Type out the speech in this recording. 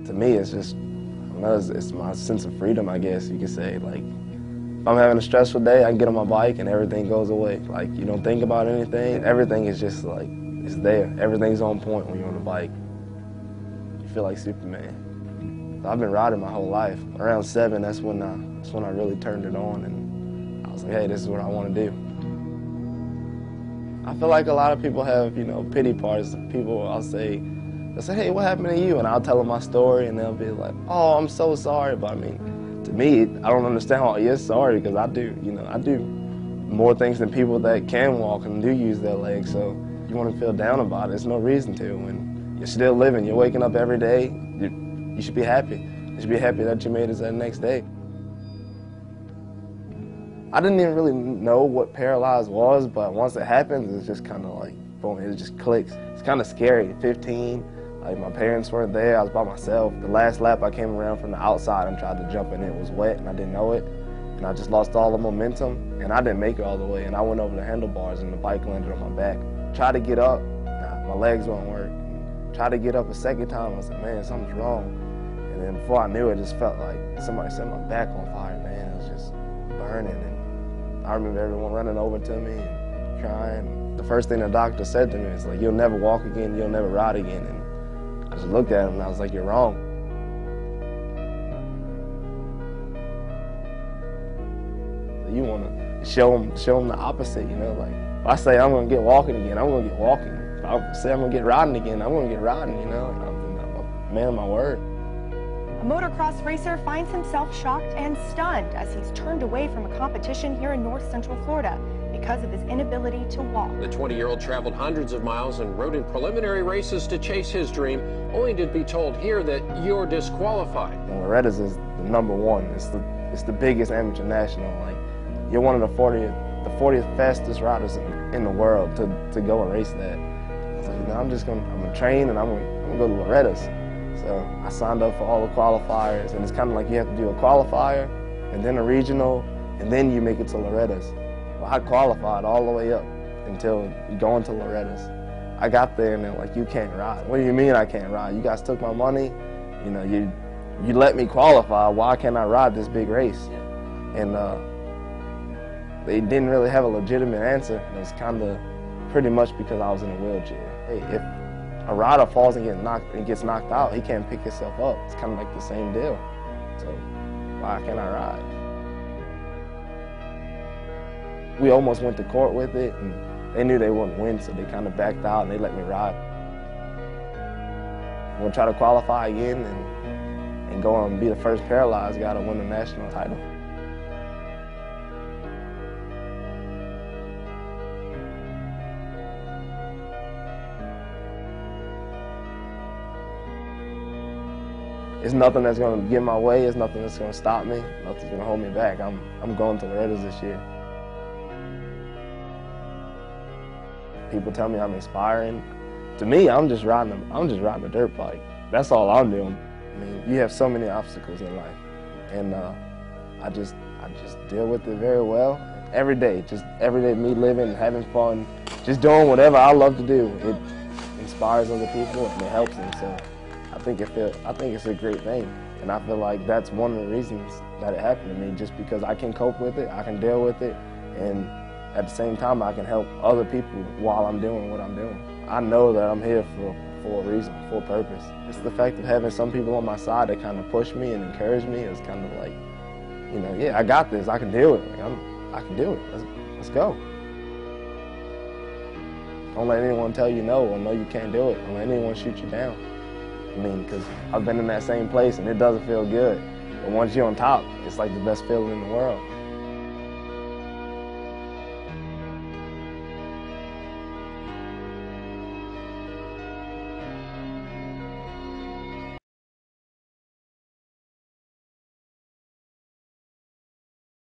To me, it's just, I don't know, it's my sense of freedom, I guess you could say. Like, if I'm having a stressful day, I can get on my bike and everything goes away. Like, you don't think about anything. Everything is just like, it's there. Everything's on point when you're on the bike. You feel like Superman. I've been riding my whole life. Around 7, that's when I really turned it on, and I was like, hey, this is what I want to do. I feel like a lot of people have, you know, pity parties. People, they'll say, hey, what happened to you? And I'll tell them my story, and they'll be like, oh, I'm so sorry. But I mean, to me, I don't understand why you're sorry, because I do, you know, I do more things than people that can walk and do use their legs. So you want to feel down about it. There's no reason to. When you're still living, you're waking up every day, you should be happy. You should be happy that you made it to the next day. I didn't even really know what paralyzed was, but once it happens, it's just kind of like, boom, it just clicks. It's kind of scary. 15, like my parents weren't there, I was by myself. The last lap I came around from the outside and tried to jump in, it was wet and I didn't know it. And I just lost all the momentum and I didn't make it all the way. And I went over the handlebars and the bike landed on my back. Tried to get up, my legs won't work. Tried to get up a second time, I was like, man, something's wrong. And then before I knew it, just felt like somebody set my back on fire, man. It was just burning. And I remember everyone running over to me and crying. The first thing the doctor said to me is like, you'll never walk again, you'll never ride again. And I just looked at him and I was like, you're wrong. You want to show them the opposite, you know, like if I say I'm going to get walking again, I'm going to get walking. If I say I'm going to get riding again, I'm going to get riding, you know, and I'm a man of my word. A motocross racer finds himself shocked and stunned as he's turned away from a competition here in North Central Florida because of his inability to walk. The 20-year-old traveled hundreds of miles and rode in preliminary races to chase his dream, only to be told here that you're disqualified. Loretta's is the #1. It's the biggest amateur national. Like, you're one of the 40th fastest riders in the world to go and race that. I was like, you know, I'm gonna train and I'm gonna go to Loretta's. So I signed up for all the qualifiers, and it's kind of like you have to do a qualifier and then a regional, and then you make it to Loretta's. Well, I qualified all the way up until going to Loretta's. I got there and they're like, you can't ride. What do you mean I can't ride? You guys took my money, you know, you let me qualify, why can't I ride this big race? And they didn't really have a legitimate answer. It was kind of pretty much because I was in a wheelchair. Hey, if a rider falls and gets knocked out, he can't pick himself up. It's kind of like the same deal. So why can't I ride? We almost went to court with it, and they knew they wouldn't win, so they kind of backed out and they let me ride. I'm gonna try to qualify again and go and be the first paralyzed guy to win the national title. It's nothing that's going to get in my way. It's nothing that's going to stop me. Nothing's going to hold me back. I'm going to Loretta's this year. People tell me I'm inspiring. To me, I'm just riding a dirt bike. That's all I'm doing. I mean, you have so many obstacles in life, and I just deal with it very well. Every day, me living, having fun, just doing whatever I love to do. It inspires other people and it helps them. So I think it's a great thing, and I feel like that's one of the reasons that it happened to me. Just because I can cope with it, I can deal with it, and at the same time I can help other people while I'm doing what I'm doing. I know that I'm here for a reason, for a purpose. It's the fact of having some people on my side that kind of push me and encourage me. It's kind of like, you know, yeah, I got this. I can do it. Like, I can do it. Let's go. Don't let anyone tell you no or no you can't do it. Don't let anyone shoot you down. I mean, because I've been in that same place and it doesn't feel good. But once you're on top, it's like the best feeling in the world.